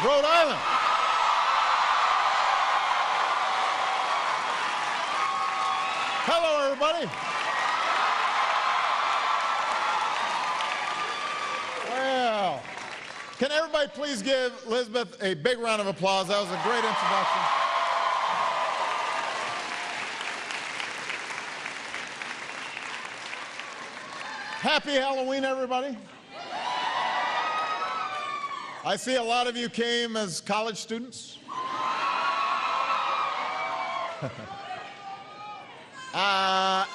Rhode Island. Hello, everybody. Well, can everybody please give Elizabeth a big round of applause? That was a great introduction. Happy Halloween, everybody. I see a lot of you came as college students. I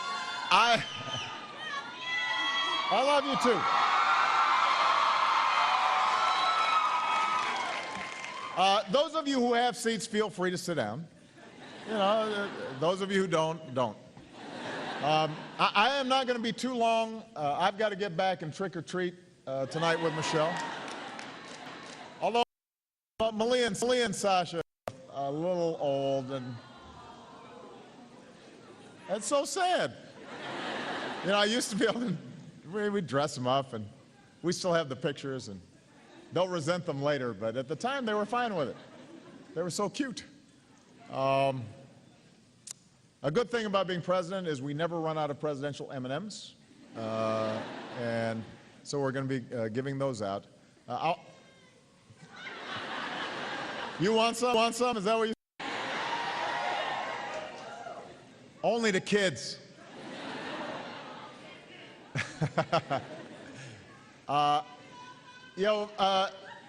love you too. Those of you who have seats, feel free to sit down. You know, those of you who don't. I am not going to be too long. I've got to get back and trick or treat tonight with Michelle. Although Malia and Sasha are a little old, and that's so sad. You know, I used to be able to, we'd dress them up, and we still have the pictures, and they'll resent them later, but at the time they were fine with it. They were so cute. A good thing about being president is we never run out of presidential M&Ms, and so we're going to be giving those out. You want some? Want some? Is that what you? Only the kids.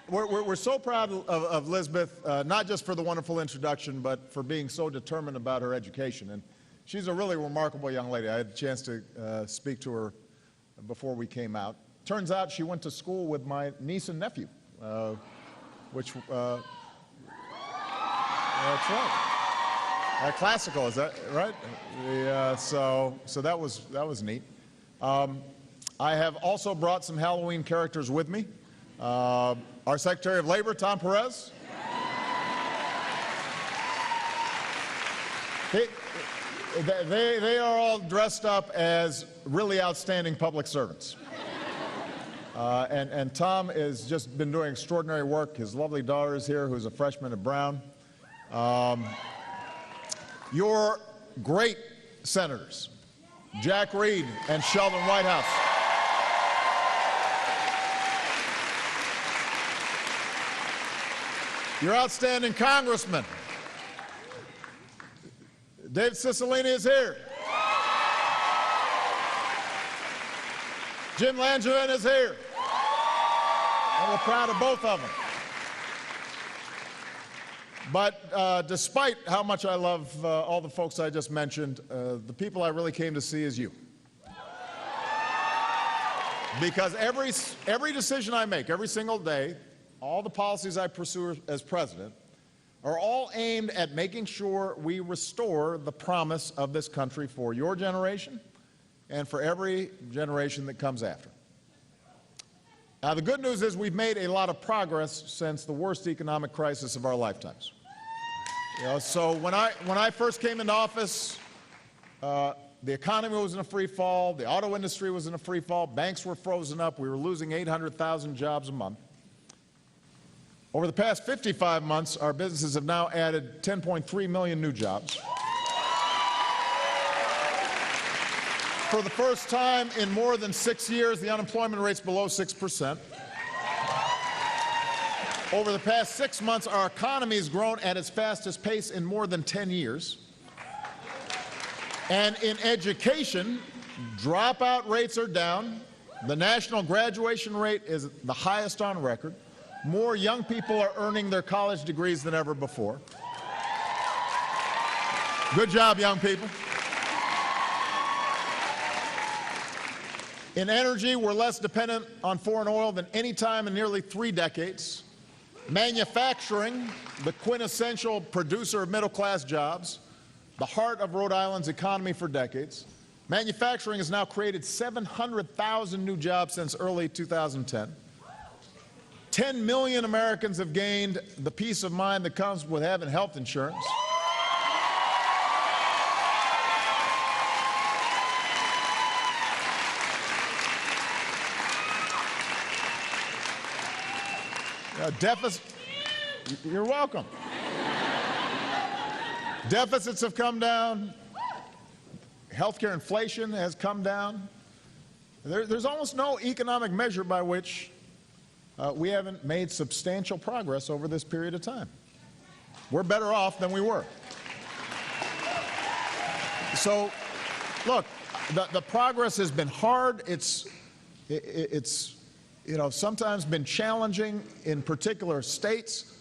We're so proud of Elizabeth, not just for the wonderful introduction, but for being so determined about her education. And she's a really remarkable young lady. I had a chance to speak to her before we came out. Turns out she went to school with my niece and nephew, which, that's right. Classical, is that right? So that was neat. I have also brought some Halloween characters with me. Our Secretary of Labor, Tom Perez. They are all dressed up as really outstanding public servants. And Tom has just been doing extraordinary work. His lovely daughter is here, who's a freshman at Brown. Your great senators, Jack Reed and Sheldon Whitehouse. Your outstanding congressman, Dave Cicilline is here. Jim Langevin is here. And we're proud of both of them. But despite how much I love all the folks I just mentioned, the people I really came to see is you. Because every decision I make, every single day, all the policies I pursue as president are all aimed at making sure we restore the promise of this country for your generation and for every generation that comes after. Now, the good news is we've made a lot of progress since the worst economic crisis of our lifetimes. You know, so when I first came into office, the economy was in a free fall, the auto industry was in a free fall, banks were frozen up, we were losing 800,000 jobs a month. Over the past 55 months, our businesses have now added 10.3 million new jobs. For the first time in more than 6 years, the unemployment rate's below 6%. Over the past 6 months, our economy has grown at its fastest pace in more than 10 years. And in education, dropout rates are down. The national graduation rate is the highest on record. More young people are earning their college degrees than ever before. Good job, young people. In energy, we're less dependent on foreign oil than any time in nearly 3 decades. Manufacturing, the quintessential producer of middle-class jobs, the heart of Rhode Island's economy for decades. Manufacturing has now created 700,000 new jobs since early 2010. 10 million Americans have gained the peace of mind that comes with having health insurance. You're welcome. Deficits have come down. Healthcare inflation has come down. There's almost no economic measure by which we haven't made substantial progress over this period of time. We're better off than we were. So, look, the progress has been hard. It's sometimes been challenging in particular states,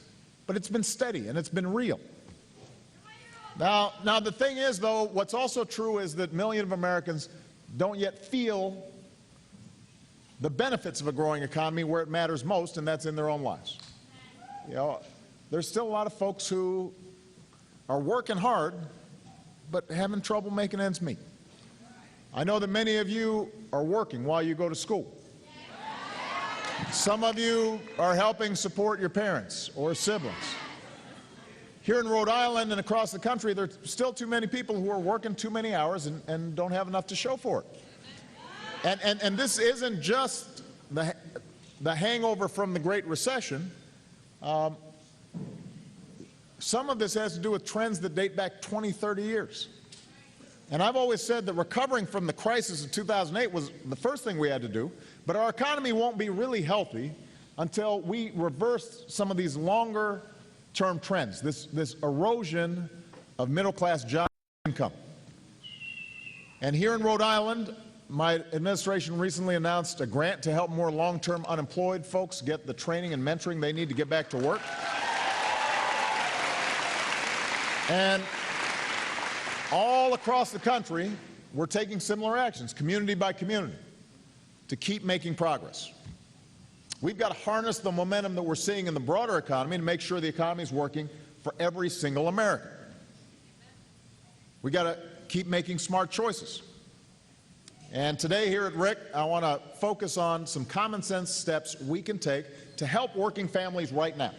but it's been steady and it's been real. Now the thing is, though, what's also true is that millions of Americans don't yet feel the benefits of a growing economy where it matters most, and that's in their own lives. There's still a lot of folks who are working hard but having trouble making ends meet. I know that many of you are working while you go to school. Some of you are helping support your parents or siblings. Here in Rhode Island and across the country, there's still too many people who are working too many hours and don't have enough to show for it. And this isn't just the hangover from the Great Recession. Some of this has to do with trends that date back 20, 30 years. And I've always said that recovering from the crisis of 2008 was the first thing we had to do, but our economy won't be really healthy until we reverse some of these longer-term trends, this erosion of middle-class job income. And here in Rhode Island, my administration recently announced a grant to help more long-term unemployed folks get the training and mentoring they need to get back to work. And all across the country, we're taking similar actions, community by community, to keep making progress. We've got to harness the momentum that we're seeing in the broader economy to make sure the economy is working for every single American. We've got to keep making smart choices. And today here at RIC, I want to focus on some common sense steps we can take to help working families right now.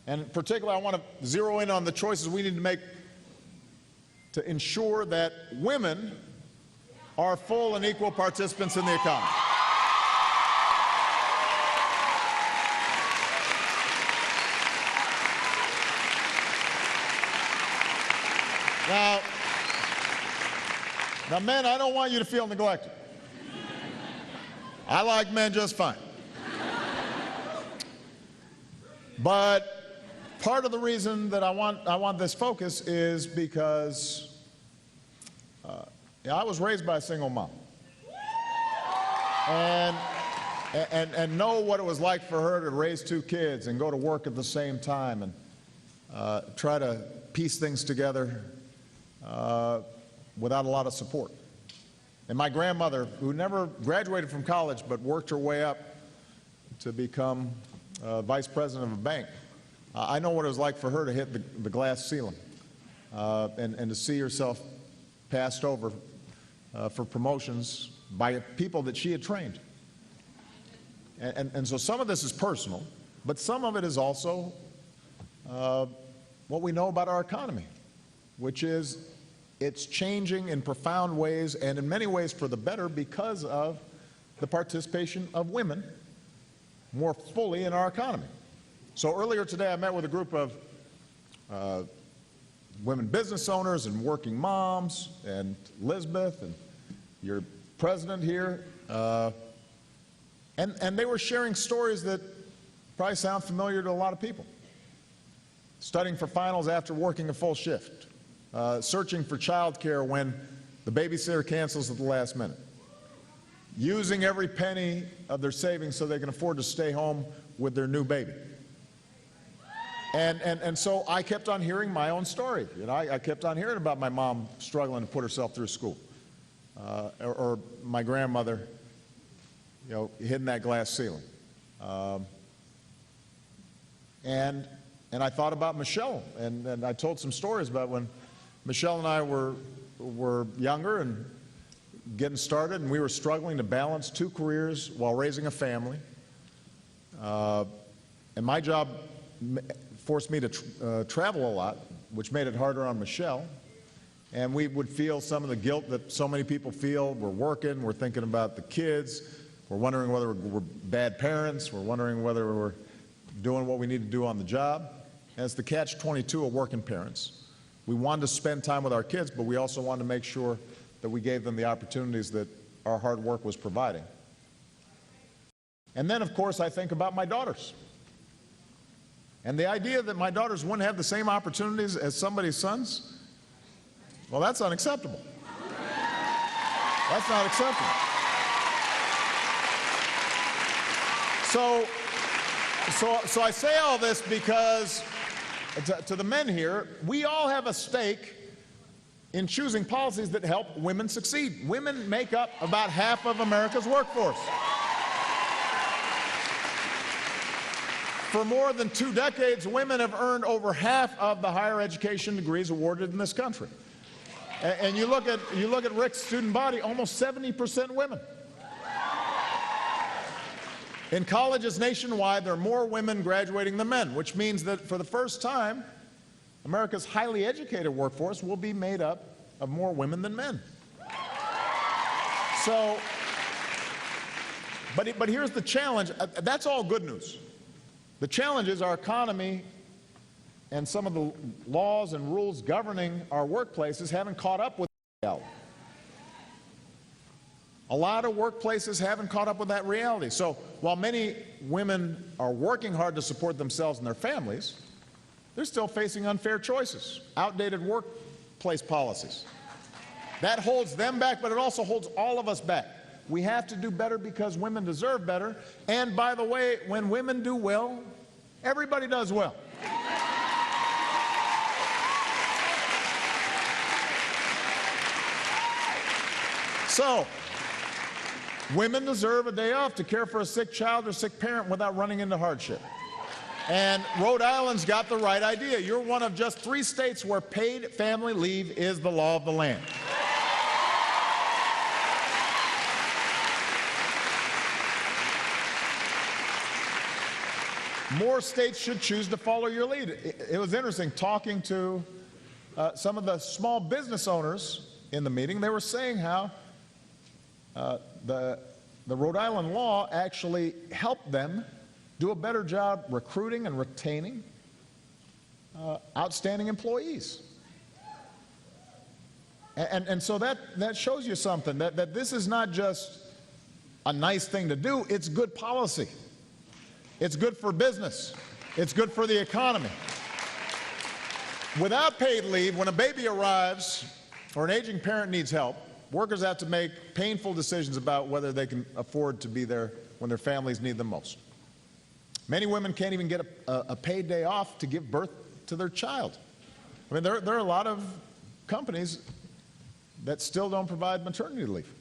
And in particular, I want to zero in on the choices we need to make to ensure that women are full and equal participants in the economy. Now, men, I don't want you to feel neglected. I like men just fine. But part of the reason that I want this focus is because I was raised by a single mom, and know what it was like for her to raise two kids and go to work at the same time and try to piece things together without a lot of support. And my grandmother, who never graduated from college but worked her way up to become vice president of a bank, I know what it was like for her to hit the glass ceiling and to see herself passed over for promotions by people that she had trained. And so some of this is personal, but some of it is also what we know about our economy, which is it's changing in profound ways and in many ways for the better because of the participation of women more fully in our economy. So earlier today I met with a group of women business owners and working moms, and Elizabeth and your president here, and they were sharing stories that probably sound familiar to a lot of people. Studying for finals after working a full shift, searching for child care when the babysitter cancels at the last minute, using every penny of their savings so they can afford to stay home with their new baby. And so I kept on hearing my own story. I kept on hearing about my mom struggling to put herself through school, or my grandmother, hitting that glass ceiling. And I thought about Michelle, and I told some stories about when Michelle and I were younger and getting started, and we were struggling to balance two careers while raising a family. And my job forced me to travel a lot, which made it harder on Michelle. And we would feel some of the guilt that so many people feel. We're working, we're thinking about the kids, we're wondering whether we're bad parents, we're wondering whether we're doing what we need to do on the job. And it's the catch-22 of working parents. We wanted to spend time with our kids, but we also wanted to make sure that we gave them the opportunities that our hard work was providing. And then, of course, I think about my daughters. And the idea that my daughters wouldn't have the same opportunities as somebody's sons, well, that's unacceptable. That's not acceptable. So I say all this because, to the men here, we all have a stake in choosing policies that help women succeed. Women make up about half of America's workforce. For more than 2 decades, women have earned over half of the higher education degrees awarded in this country. And you look at Rick's student body, almost 70% women. In colleges nationwide, there are more women graduating than men, which means that for the first time, America's highly educated workforce will be made up of more women than men. So, but here's the challenge. That's all good news. The challenge is our economy and some of the laws and rules governing our workplaces haven't caught up with reality. A lot of workplaces haven't caught up with that reality. So while many women are working hard to support themselves and their families, they're still facing unfair choices, outdated workplace policies. That holds them back, but it also holds all of us back. We have to do better because women deserve better. And by the way, when women do well, everybody does well. So, women deserve a day off to care for a sick child or sick parent without running into hardship. And Rhode Island's got the right idea. You're one of just 3 states where paid family leave is the law of the land. More states should choose to follow your lead. It was interesting talking to some of the small business owners in the meeting. They were saying how the Rhode Island law actually helped them do a better job recruiting and retaining outstanding employees. And so that shows you something, that this is not just a nice thing to do, it's good policy. It's good for business. It's good for the economy. Without paid leave, when a baby arrives or an aging parent needs help, workers have to make painful decisions about whether they can afford to be there when their families need them most. Many women can't even get a paid day off to give birth to their child. I mean, there are a lot of companies that still don't provide maternity leave.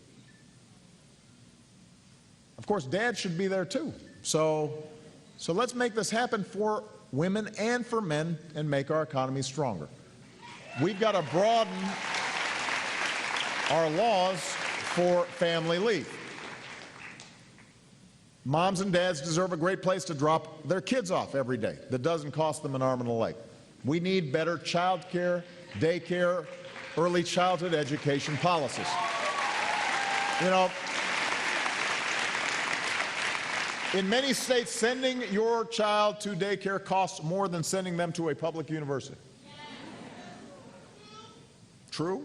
Of course, dads should be there too. So let's make this happen for women and for men and make our economy stronger. We've got to broaden our laws for family leave. Moms and dads deserve a great place to drop their kids off every day that doesn't cost them an arm and a leg. We need better child care, daycare, early childhood education policies. You know, in many states, sending your child to daycare costs more than sending them to a public university. True?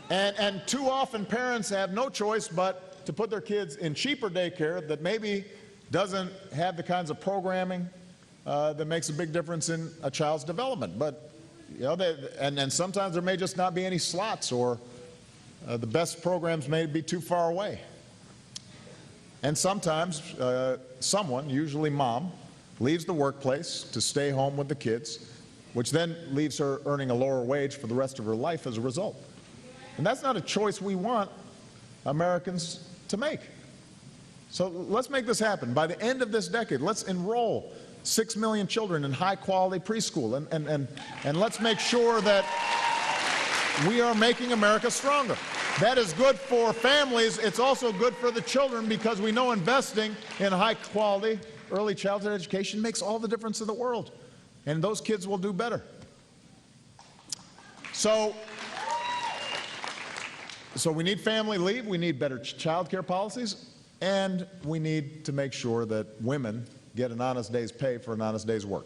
And too often parents have no choice but to put their kids in cheaper daycare that maybe doesn't have the kinds of programming that makes a big difference in a child's development. But, you know, and sometimes there may just not be any slots, or the best programs may be too far away. And sometimes someone, usually mom, leaves the workplace to stay home with the kids, which then leaves her earning a lower wage for the rest of her life as a result. And that's not a choice we want Americans to make. So let's make this happen. By the end of this decade, let's enroll 6 million children in high-quality preschool, and let's make sure that we are making America stronger. That is good for families. It's also good for the children, because we know investing in high-quality early childhood education makes all the difference in the world, and those kids will do better. So we need family leave, we need better child care policies, and we need to make sure that women get an honest day's pay for an honest day's work.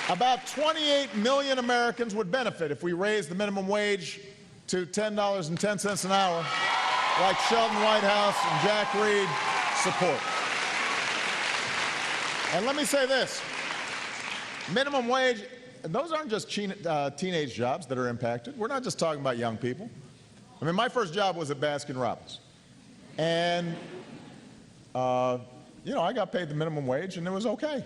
About 28 million Americans would benefit if we raised the minimum wage to $10.10 an hour, like Sheldon Whitehouse and Jack Reed support. And let me say this, minimum wage, those aren't just teenage jobs that are impacted. We're not just talking about young people. I mean, my first job was at Baskin-Robbins. And, you know, I got paid the minimum wage, and it was okay.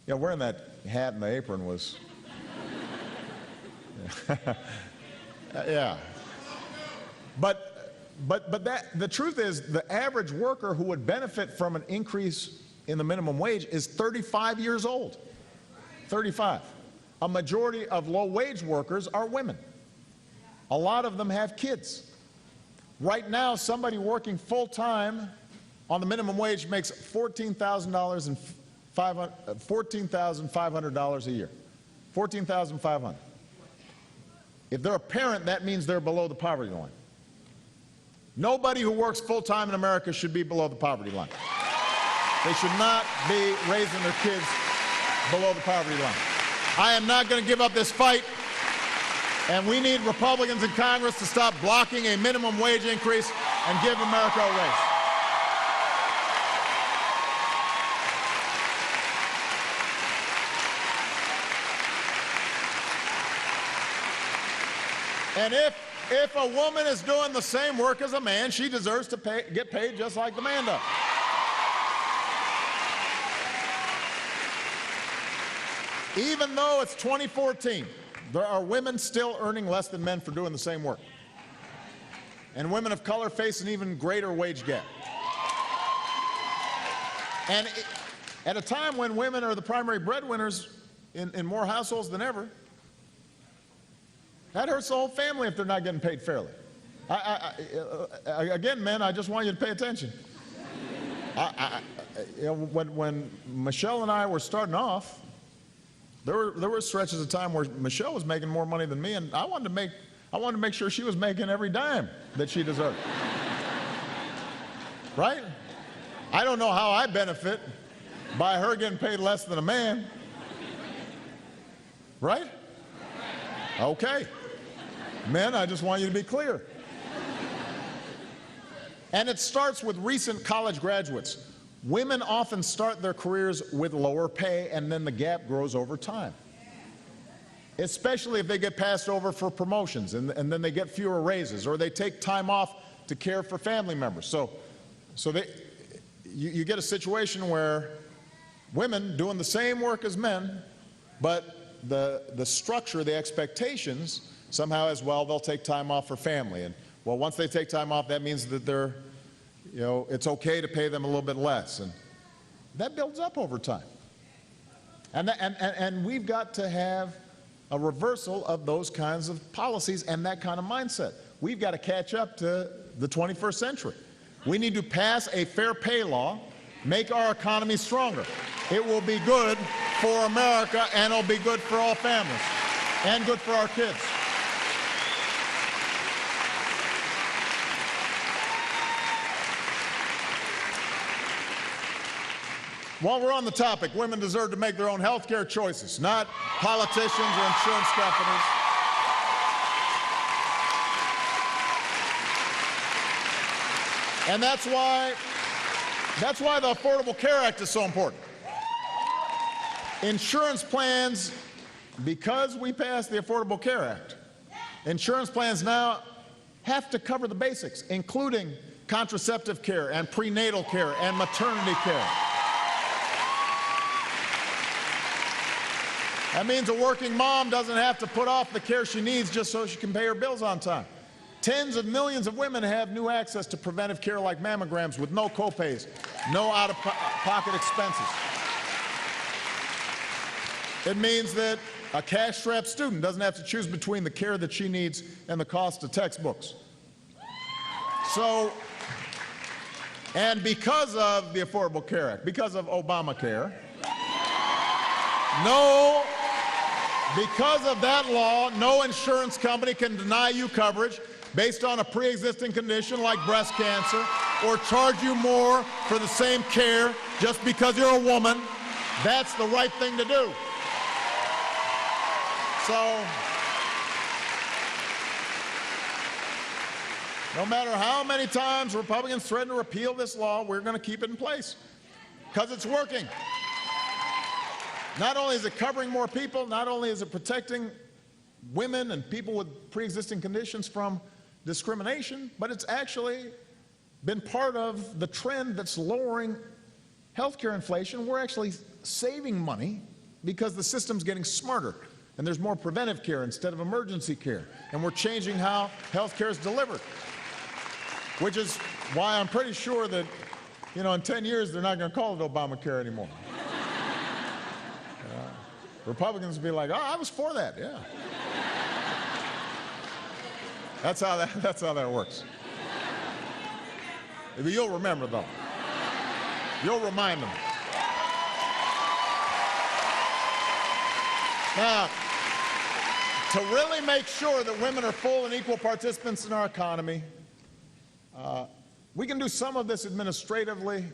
You know, wearing that hat and the apron was, yeah. But the truth is, the average worker who would benefit from an increase in the minimum wage is 35 years old. 35. A majority of low-wage workers are women. A lot of them have kids. Right now, somebody working full-time on the minimum wage makes $14,500 a year. $14,500. If they're a parent, that means they're below the poverty line. Nobody who works full-time in America should be below the poverty line. They should not be raising their kids below the poverty line. I am not going to give up this fight, and we need Republicans in Congress to stop blocking a minimum wage increase and give America a raise. And if a woman is doing the same work as a man, she deserves to get paid just like the man does. Even though it's 2014, there are women still earning less than men for doing the same work. And women of color face an even greater wage gap. And at a time when women are the primary breadwinners in more households than ever, that hurts the whole family if they're not getting paid fairly. Again, men, I just want you to pay attention. You know, when Michelle and I were starting off, there were stretches of time where Michelle was making more money than me, and I wanted to make sure she was making every dime that she deserved. Right? I don't know how I benefit by her getting paid less than a man. Right? Okay. Men, I just want you to be clear. And it starts with recent college graduates. Women often start their careers with lower pay, and then the gap grows over time. Especially if they get passed over for promotions, and then they get fewer raises, or they take time off to care for family members. So you get a situation where women doing the same work as men, but the structure, the expectations, somehow as well, they'll take time off for family. And well, once they take time off, that means that they're, you know, it's okay to pay them a little bit less. And that builds up over time. And we've got to have a reversal of those kinds of policies and that kind of mindset. We've got to catch up to the 21st century. We need to pass a fair pay law, make our economy stronger. It will be good for America, and it'll be good for all families, and good for our kids. While we're on the topic, women deserve to make their own health care choices, not politicians or insurance companies. And that's why the Affordable Care Act is so important. Insurance plans, because we passed the Affordable Care Act, insurance plans now have to cover the basics, including contraceptive care and prenatal care and maternity care. That means a working mom doesn't have to put off the care she needs just so she can pay her bills on time. Tens of millions of women have new access to preventive care like mammograms with no copays, no out-of-pocket expenses. It means that a cash-strapped student doesn't have to choose between the care that she needs and the cost of textbooks. So, and because of the Affordable Care Act, because of Obamacare, Because of that law, no insurance company can deny you coverage based on a pre-existing condition like breast cancer or charge you more for the same care just because you're a woman. That's the right thing to do. So, no matter how many times Republicans threaten to repeal this law, we're going to keep it in place because it's working. Not only is it covering more people, not only is it protecting women and people with pre-existing conditions from discrimination, but it's actually been part of the trend that's lowering healthcare inflation. We're actually saving money because the system's getting smarter and there's more preventive care instead of emergency care, and we're changing how healthcare is delivered, which is why I'm pretty sure that, in 10 years they're not going to call it Obamacare anymore. Republicans will be like, oh, I was for that, yeah. That's how that works. You'll remember, though. You'll remind them. Now, to really make sure that women are full and equal participants in our economy, we can do some of this administratively,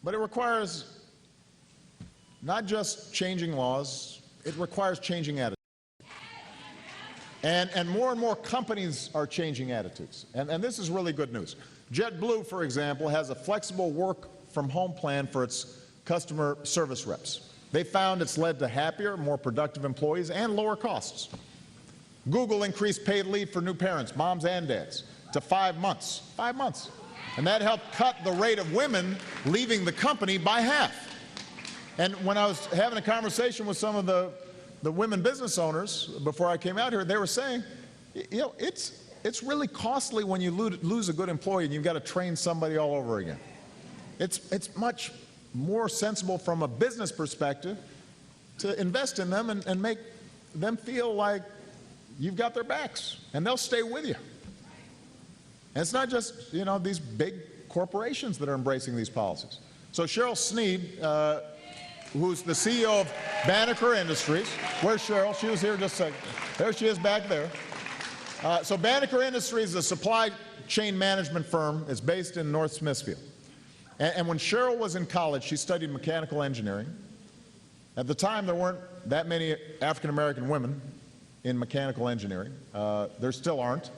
but it requires not just changing laws, it requires changing attitudes. And more companies are changing attitudes. And this is really good news. JetBlue, for example, has a flexible work-from-home plan for its customer service reps. They found it's led to happier, more productive employees and lower costs. Google increased paid leave for new parents, moms and dads, to 5 months. 5 months. And that helped cut the rate of women leaving the company by half. And when I was having a conversation with some of the women business owners before I came out here, they were saying, it's really costly when you lose a good employee and you've got to train somebody all over again. It's much more sensible from a business perspective to invest in them and make them feel like you've got their backs and they'll stay with you. And it's not just, these big corporations that are embracing these policies. So Cheryl Sneed, who's the CEO of Banneker Industries. Where's Cheryl? She was here just a second. There she is back there. So Banneker Industries is a supply chain management firm. It's based in North Smithfield. And when Cheryl was in college, she studied mechanical engineering. At the time, there weren't that many African-American women in mechanical engineering. There still aren't.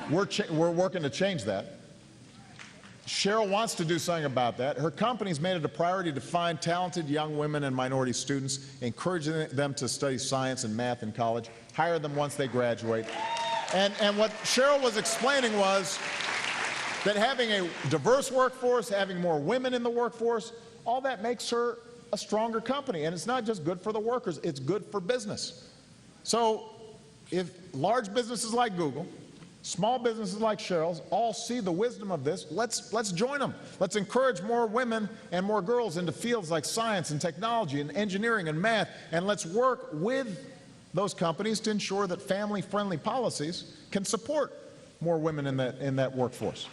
We're working to change that. Cheryl wants to do something about that. Her company's made it a priority to find talented young women and minority students, encouraging them to study science and math in college, hire them once they graduate. And what Cheryl was explaining was that having a diverse workforce, having more women in the workforce, all that makes her a stronger company. And it's not just good for the workers, it's good for business. So if large businesses like Google, small businesses like Cheryl's all see the wisdom of this, let's join them. Let's encourage more women and more girls into fields like science and technology and engineering and math, and let's work with those companies to ensure that family-friendly policies can support more women in that workforce.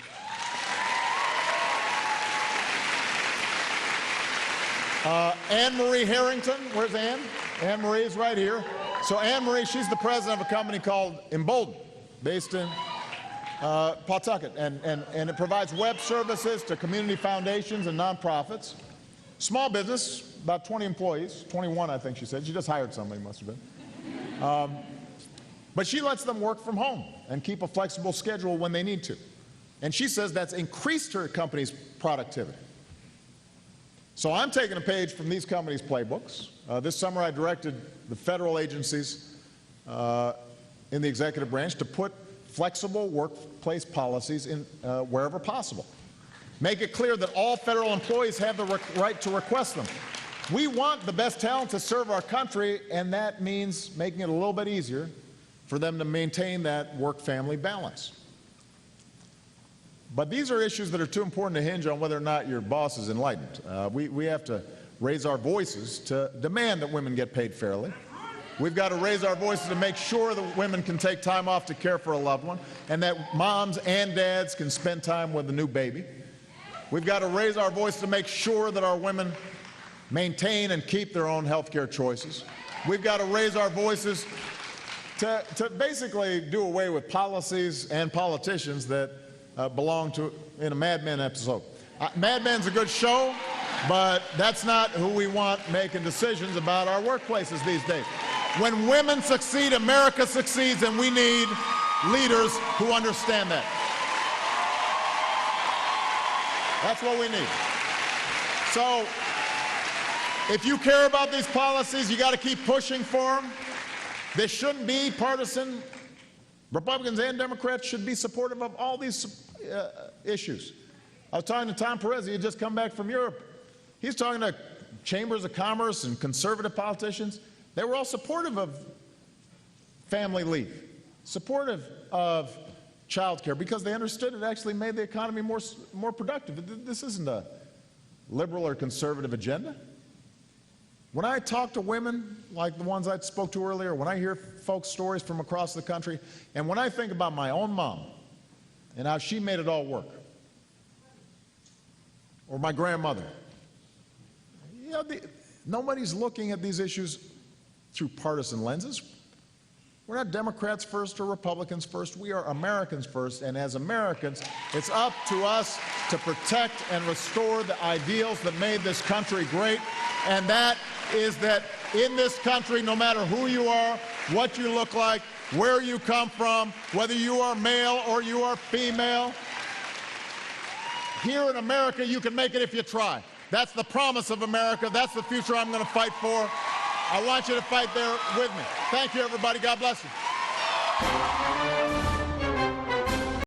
Anne Marie Harrington, where's Anne? Anne Marie is right here. So Anne Marie, she's the president of a company called Embolden, based in Pawtucket, and it provides web services to community foundations and nonprofits. Small business, about 20 employees, 21 I think she said. She just hired somebody, must have been. But she lets them work from home and keep a flexible schedule when they need to. And she says that's increased her company's productivity. So I'm taking a page from these companies' playbooks. This summer I directed the federal agencies in the executive branch to put flexible workplace policies in wherever possible. Make it clear that all federal employees have the right to request them. We want the best talent to serve our country, and that means making it a little bit easier for them to maintain that work-family balance. But these are issues that are too important to hinge on whether or not your boss is enlightened. We have to raise our voices to demand that women get paid fairly. We've got to raise our voices to make sure that women can take time off to care for a loved one, and that moms and dads can spend time with a new baby. We've got to raise our voice to make sure that our women maintain and keep their own health care choices. We've got to raise our voices to basically do away with policies and politicians that belong to in a Mad Men episode. Mad Men's a good show, but that's not who we want making decisions about our workplaces these days. When women succeed, America succeeds, and we need leaders who understand that. That's what we need. So, if you care about these policies, you got to keep pushing for them. They shouldn't be partisan. Republicans and Democrats should be supportive of all these issues. I was talking to Tom Perez. He had just come back from Europe. He's talking to chambers of commerce and conservative politicians. They were all supportive of family leave, supportive of child care, because they understood it actually made the economy more productive. This isn't a liberal or conservative agenda. When I talk to women like the ones I spoke to earlier, when I hear folks' stories from across the country, and when I think about my own mom and how she made it all work, or my grandmother, you know, nobody's looking at these issues through partisan lenses. We're not Democrats first or Republicans first. We are Americans first, and as Americans, it's up to us to protect and restore the ideals that made this country great, and that is that in this country, no matter who you are, what you look like, where you come from, whether you are male or you are female, here in America, you can make it if you try. That's the promise of America. That's the future I'm going to fight for. I want you to fight there with me. Thank you, everybody. God bless you.